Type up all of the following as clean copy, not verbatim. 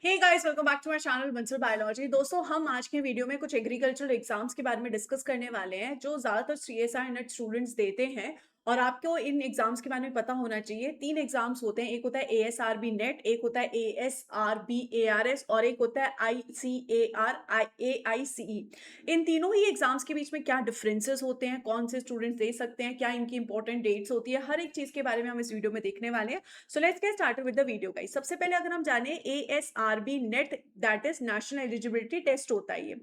Hey guys, welcome back to my channel Bansal biology. दोस्तों, हम आज के वीडियो में कुछ एग्रीकल्चरल एग्जाम्स के बारे में डिस्कस करने वाले हैं जो ज़्यादातर सीएसआई नेट स्टूडेंट्स देते हैं। और आपको इन एग्जाम्स के बारे में पता होना चाहिए। 3 एग्जाम्स होते हैं, एक होता है एएसआरबी नेट, एक होता है एएसआरबी एआरएस और एक होता है आईसीएआर एआईसीई। इन तीनों ही एग्जाम्स के बीच में क्या डिफरेंसेस होते हैं, कौन से स्टूडेंट्स दे सकते हैं, क्या इनकी इंपॉर्टेंट डेट्स होती है, हर एक चीज़ के बारे में हम इस वीडियो में देखने वाले हैं। So let's get started with the video guys. सबसे पहले अगर हम जाने ASRB NET, that is national eligibility test होता है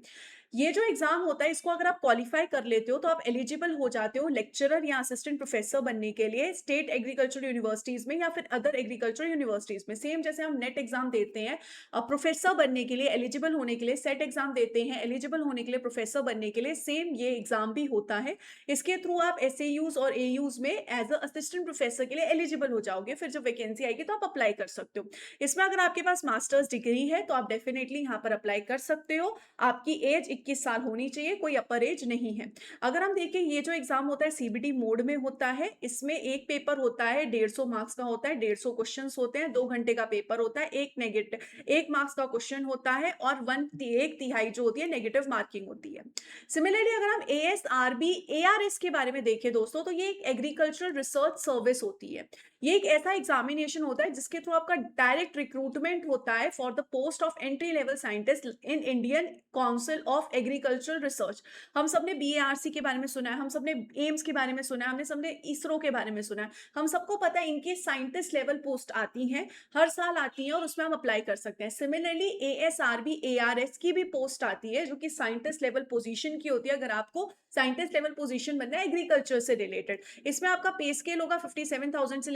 ये जो एग्जाम होता है, इसको अगर आप क्वालिफाई कर लेते हो तो आप एलिजिबल हो जाते हो लेक्चरर या असिस्टेंट प्रोफेसर बनने के लिए स्टेट एग्रीकल्चर यूनिवर्सिटीज में या फिर अदर एग्रीकल्चर यूनिवर्सिटीज में। सेम जैसे हम नेट एग्जाम देते हैं प्रोफेसर बनने के लिए, एलिजिबल होने के लिए, सेट एग्जाम देते हैं एलिजिबल होने के लिए, प्रोफेसर बनने के लिए, सेम ये एग्जाम भी होता है। इसके थ्रू आप एसएयूज और एयूज में एज अ असिस्टेंट प्रोफेसर के लिए एलिजिबल हो जाओगे। फिर जब वैकेंसी आएगी तो आप अप्लाई कर सकते हो। इसमें अगर आपके पास मास्टर्स डिग्री है तो आप डेफिनेटली यहाँ पर अप्लाई कर सकते हो। आपकी एज 21 साल होनी चाहिए, कोई अपर एज नहीं है। अगर हम देखें, ये जो एग्जाम होता है सीबीटी मोड में होता है। इसमें एक पेपर होता है 150 मार्क्स का होता है, 150 क्वेश्चन होते हैं, 2 घंटे का पेपर होता है, एक मार्क्स का क्वेश्चन होता है और एक तिहाई जो होती है नेगेटिव मार्किंग होती है। सिमिलरली अगर हम एएसआरबी एआरएस के बारे में देखें दोस्तों, तो ये एक एग्रीकल्चरल रिसर्च सर्विस होती है। ये एक ऐसा एग्जामिनेशन होता है जिसके थ्रू आपका डायरेक्ट रिक्रूटमेंट होता है for the post of entry level scientist in Indian council of agricultural research. हम सबने बीएआरसी के बारे में सुना है, हम सबने एम्स के बारे में सुना है, हमने सबने इसरो के बारे में सुना है। हम सबको पता है इनकी साइंटिस्ट लेवल पोस्ट आती हैं, हर साल आती हैं और उसमें हम अप्लाई कर सकते हैं। सिमिलरली एएसआरबी एआरएस की भी पोस्ट आती है जो कि साइंटिस्ट लेवल पोजीशन की होती है, अगर आपको साइंटिस्ट लेवल पोजीशन बनना है एग्रीकल्चर से रिलेटेड। इसमें आपका पे स्केल होगा 57,000 से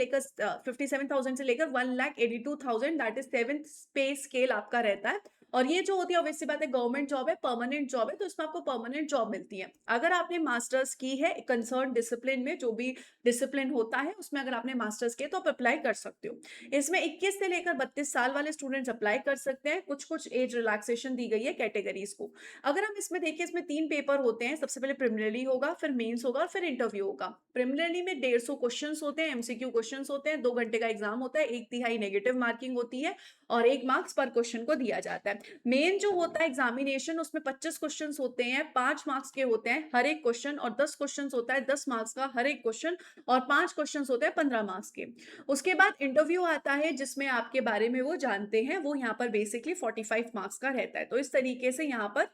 लेकर 1,82,000, दैट इज 7th पे स्केल आपका रहता है। और ये जो होती है ऑब्वियस सी बात है, गवर्नमेंट जॉब है, परमानेंट जॉब है, तो इसमें आपको परमानेंट जॉब मिलती है। अगर आपने मास्टर्स की है कंसर्न डिसिप्लिन में, जो भी डिसिप्लिन होता है उसमें अगर आपने मास्टर्स किया तो आप अप्लाई कर सकते हो। इसमें 21 से लेकर 32 साल वाले स्टूडेंट्स अप्लाई कर सकते हैं। कुछ कुछ एज रिलैक्सेशन दी गई है कैटेगरीज को। अगर हम इसमें देखें, इसमें 3 पेपर होते हैं। सबसे पहले प्रिलिमिनरी होगा, फिर मेंस होगा और फिर इंटरव्यू होगा। प्रिलिमिनरी में 150 क्वेश्चंस होते हैं, एमसीक्यू क्वेश्चंस होते हैं, 2 घंटे का एग्जाम होता है, एक तिहाई नेगेटिव मार्किंग होती है और 1 मार्क्स पर क्वेश्चन को दिया जाता है। मेन जो होता है एग्जामिनेशन, उसमें 25 क्वेश्चंस होते हैं, 5 मार्क्स के होते हैं हर एक क्वेश्चन, और 10 क्वेश्चंस होता है 10 मार्क्स का हर एक क्वेश्चन, और 5 क्वेश्चंस होते हैं 15 मार्क्स के। उसके बाद इंटरव्यू आता है जिसमें आपके बारे में वो जानते हैं, वो यहाँ पर बेसिकली 45 मार्क्स का रहता है। तो इस तरीके से यहाँ पर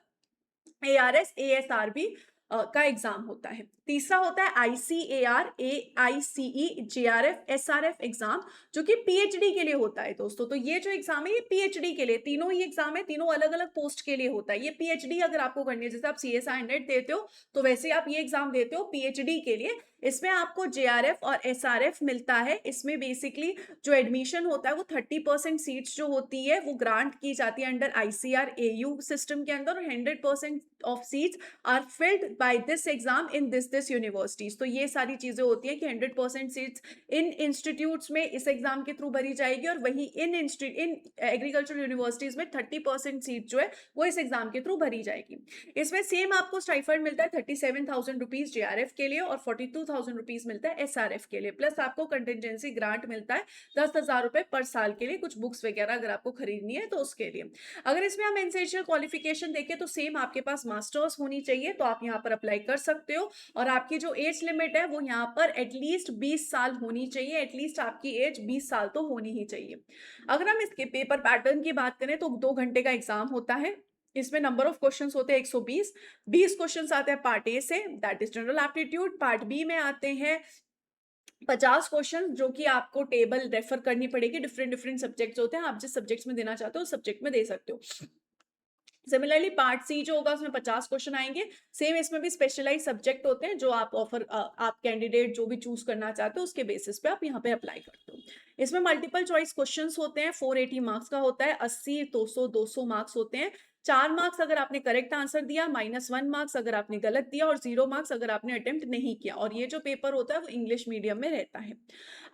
एआरएस एएसआरबी का एग्जाम होता है। तीसरा होता है आईसीएआर एआईसीई जेआरएफ एसआरएफ एग्जाम, जो कि पीएचडी के लिए होता है दोस्तों। तो ये जो एग्जाम है ये पीएचडी के लिए, तीनों ही एग्जाम है, तीनों अलग अलग पोस्ट के लिए होता है। ये पीएचडी अगर आपको करनी है, जैसे आप सीएसआई नेट देते हो तो वैसे आप ये एग्जाम देते हो पीएचडी के लिए। इसमें आपको जेआरएफ और एसआरएफ मिलता है। इसमें बेसिकली जो एडमिशन होता है वो 30% सीट्स जो होती है वो ग्रांट की जाती है अंडर आईसीआर एयू सिस्टम के अंदर, और 100% of seats are filled by this exam in this universities. तो ये सारी चीजें होती है कि 100% सीट्स इन इंस्टीट्यूट्स में इस एग्जाम के थ्रू भरी जाएगी, और वही इन एग्रीकल्चर यूनिवर्सिटीज में 30% सीट जो है वो इस एग्जाम के थ्रू भरी जाएगी। इसमें सेम आपको स्टाइफंड मिलता है 37,000 रुपीज जेआरएफ के लिए और 42,000 रुपीज मिलता है एसआरएफ के लिए। प्लस आपको कंटिजेंसी ग्रांट मिलता है 10,000 रुपए पर साल के लिए, कुछ बुक्स वगैरह अगर आपको खरीदनी है तो उसके लिए। अगर इसमें हम एसेंशियल क्वालिफिकेशन देखें तो सेम आपके पास मास्टर्स होनी चाहिए, तो आप यहाँ पर अप्लाई कर सकते हो। और आपकी जो एज लिमिट है वो यहाँ पर एटलीस्ट 20 साल होनी चाहिए, एटलीस्ट आपकी एज 20 साल तो होनी ही चाहिए। अगर हम इसके पेपर पैटर्न की बात करें तो 2 घंटे का एग्जाम होता है। इसमें नंबर ऑफ क्वेश्चंस होते हैं 120। 20 क्वेश्चंस आते हैं पार्ट ए से, that is general aptitude. Part B में आते हैं 50 क्वेश्चन, जो कि आपको टेबल रेफर करनी पड़ेगी। डिफरेंट डिफरेंट सब्जेक्ट्स होते हैं, आप जिस सब्जेक्ट्स में देना चाहते हो उस सब्जेक्ट में दे सकते हो। सिमिलरली पार्ट सी जो होगा उसमें 50 क्वेश्चन आएंगे। सेम इसमें भी स्पेशलाइज सब्जेक्ट होते हैं जो आप कैंडिडेट जो भी चूज करना चाहते हो उसके बेसिस पे आप यहाँ पे अप्लाई करते हो। इसमें मल्टीपल चॉइस क्वेश्चंस होते हैं, 480 मार्क्स का होता है, 80, 200, 200 मार्क्स होते हैं। 4 मार्क्स अगर आपने करेक्ट आंसर दिया, -1 मार्क्स अगर आपने गलत दिया, और 0 मार्क्स अगर आपने अटेम्प्ट नहीं किया। और ये जो पेपर होता है वो इंग्लिश मीडियम में रहता है।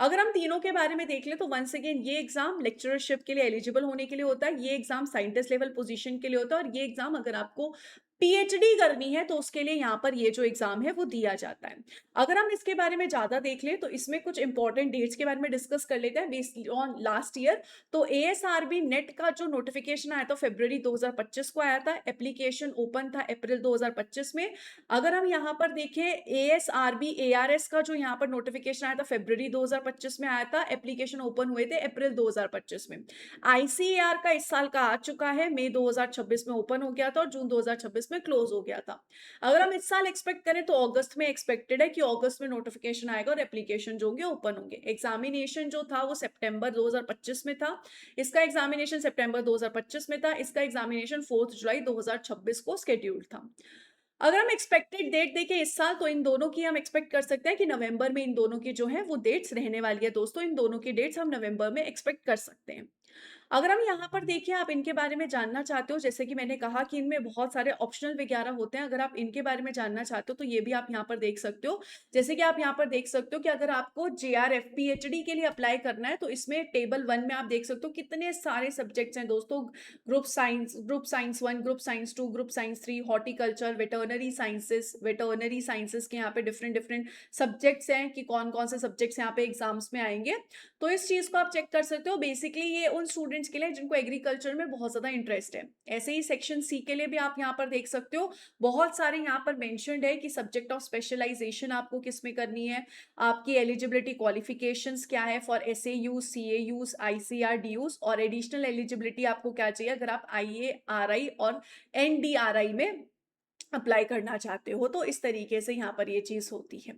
अगर हम तीनों के बारे में देख ले तो वंस अगेन ये एग्जाम लेक्चरशिप के लिए एलिजिबल होने के लिए होता है, ये एग्जाम साइंटिस्ट लेवल पोजीशन के लिए होता है, और ये एग्जाम अगर आपको पीएचडी करनी है तो उसके लिए यहाँ पर ये जो एग्ज़ाम है वो दिया जाता है। अगर हम इसके बारे में ज़्यादा देख लें तो इसमें कुछ इम्पोर्टेंट डेट्स के बारे में डिस्कस कर लेते हैं बेस्ड ऑन लास्ट ईयर। तो एएसआरबी नेट का जो नोटिफ़िकेशन आया था फ़रवरी 2025 को आया था, एप्लीकेशन ओपन था अप्रैल 2025 में। अगर हम यहाँ पर देखें एएसआरबी एआरएस का जो यहाँ पर नोटिफ़िकेशन आया था फ़रवरी 2025 में आया था, एप्लीकेशन ओपन हुए थे अप्रैल 2025 में। आईसीएआर का इस साल का आ चुका है, मई 2026 में ओपन हो गया था और जून 2026 में क्लोज हो गया था। अगर हम इस साल एक्सपेक्ट करें तो अगस्त में एक्सपेक्टेड है कि अगस्त में नोटिफिकेशन आएगा और एप्लीकेशन जो होंगे ओपन होंगे। एग्जामिनेशन जो था वो सितंबर 2025 में था। इसका एग्जामिनेशन सितंबर 2025 में था। इसका एग्जामिनेशन 4 जुलाई 2026 को स्केड्यूल्ड था। अगर हम एक्सपेक्टेड डेट देखें इस साल तो इन दोनों की हम एक्सपेक्ट कर सकते हैं कि नवंबर में इन दोनों की जो है वो डेट्स रहने वाली है दोस्तों। इन दोनों की डेट्स हम नवंबर में एक्सपेक्ट कर सकते हैं। अगर हम यहाँ पर देखें आप इनके बारे में जानना चाहते हो, जैसे कि मैंने कहा कि इनमें बहुत सारे ऑप्शनल वगैरह होते हैं। अगर आप इनके बारे में जानना चाहते हो तो ये भी आप यहाँ पर देख सकते हो। जैसे कि आप यहाँ पर देख सकते हो कि अगर आपको जेआरएफ पीएचडी के लिए अप्लाई करना है तो इसमें टेबल 1 में आप देख सकते हो कितने सारे सब्जेक्ट्स हैं दोस्तों। Group science 1, group science 2, group science 3, horticulture, veterinary sciences के यहाँ पे डिफरेंट डिफरेंट सब्जेक्ट्स हैं कि कौन कौन से सब्जेक्ट्स यहाँ पे एग्जाम्स में आएंगे। तो इस चीज को आप चेक कर सकते हो। बेसिकली ये उन स्टूडेंट्स के लिए जिनको एग्रीकल्चर में बहुत ज्यादा इंटरेस्ट है। ऐसे ही सेक्शन सी के लिए भी आप यहाँ पर देख सकते हो, बहुत सारे यहाँ पर मेंशन्ड है कि सब्जेक्ट ऑफ स्पेशलाइजेशन आपको किस में करनी है, आपकी एलिजिबिलिटी क्वालिफिकेशंस क्या है फॉर एसएयू, सीएयू, आईसीआर, डीयूज, और एडिशनल एलिजिबिलिटी आपको क्या चाहिए अगर आप आईएआरआई और एनडीआरआई में अप्लाई करना चाहते हो। तो इस तरीके से यहाँ पर ये चीज़ होती है।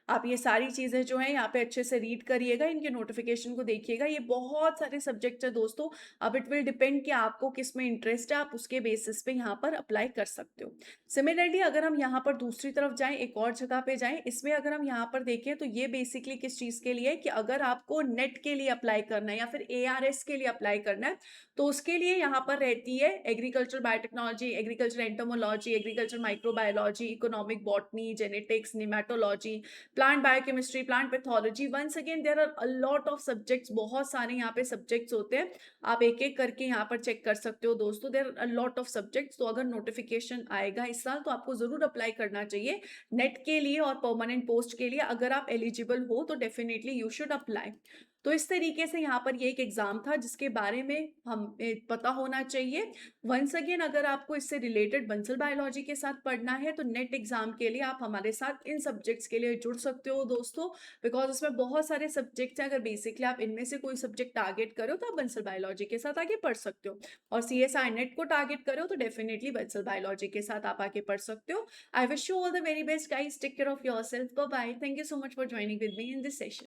आप ये सारी चीज़ें जो हैं यहाँ पे अच्छे से रीड करिएगा, इनके नोटिफिकेशन को देखिएगा। ये बहुत सारे सब्जेक्ट्स हैं दोस्तों। अब इट विल डिपेंड कि आपको किस में इंटरेस्ट है, आप उसके बेसिस पे यहाँ पर अप्लाई कर सकते हो। सिमिलरली अगर हम यहाँ पर दूसरी तरफ जाएँ, एक और जगह पे जाएँ, इसमें अगर हम यहाँ पर देखें तो ये बेसिकली किस चीज़ के लिए है कि अगर आपको नेट के लिए अप्लाई करना है या फिर एआरएस के लिए अप्लाई करना है तो उसके लिए यहाँ पर रहती है agriculture biotechnology, agriculture entomology, agriculture microbiology, economic botany, genetics, nematology, plant biochemistry, plant pathology. Once again there are a lot of subjects, बहुत सारे यहाँ पे सब्जेक्ट्स होते हैं। आप एक एक करके यहाँ पर चेक कर सकते हो दोस्तों। There are a lot of subjects. तो अगर नोटिफिकेशन आएगा इस साल तो आपको जरूर अप्लाई करना चाहिए नेट के लिए और परमानेंट पोस्ट के लिए। अगर आप एलिजिबल हो तो डेफिनेटली यू शुड अप्लाई। तो इस तरीके से यहाँ पर ये एक एग्जाम था जिसके बारे में हमें पता होना चाहिए। वंस अगेन अगर आपको इससे रिलेटेड बंसल बायोलॉजी के साथ पढ़ना है तो नेट एग्जाम के लिए आप हमारे साथ इन सब्जेक्ट्स के लिए जुड़ सकते हो दोस्तों, बिकॉज उसमें बहुत सारे सब्जेक्ट्स हैं। अगर बेसिकली आप इनमें से कोई सब्जेक्ट टारगेट करो तो आप बंसल बायोलॉजी के साथ आगे पढ़ सकते हो, और सीएसआई नेट को टारगेट करो तो डेफिनेटली बंसल बायोलॉजी के साथ आप आगे पढ़ सकते हो। I wish you all the very best guys, take care of yourself, bye bye, thank you so much for joining with me in this session.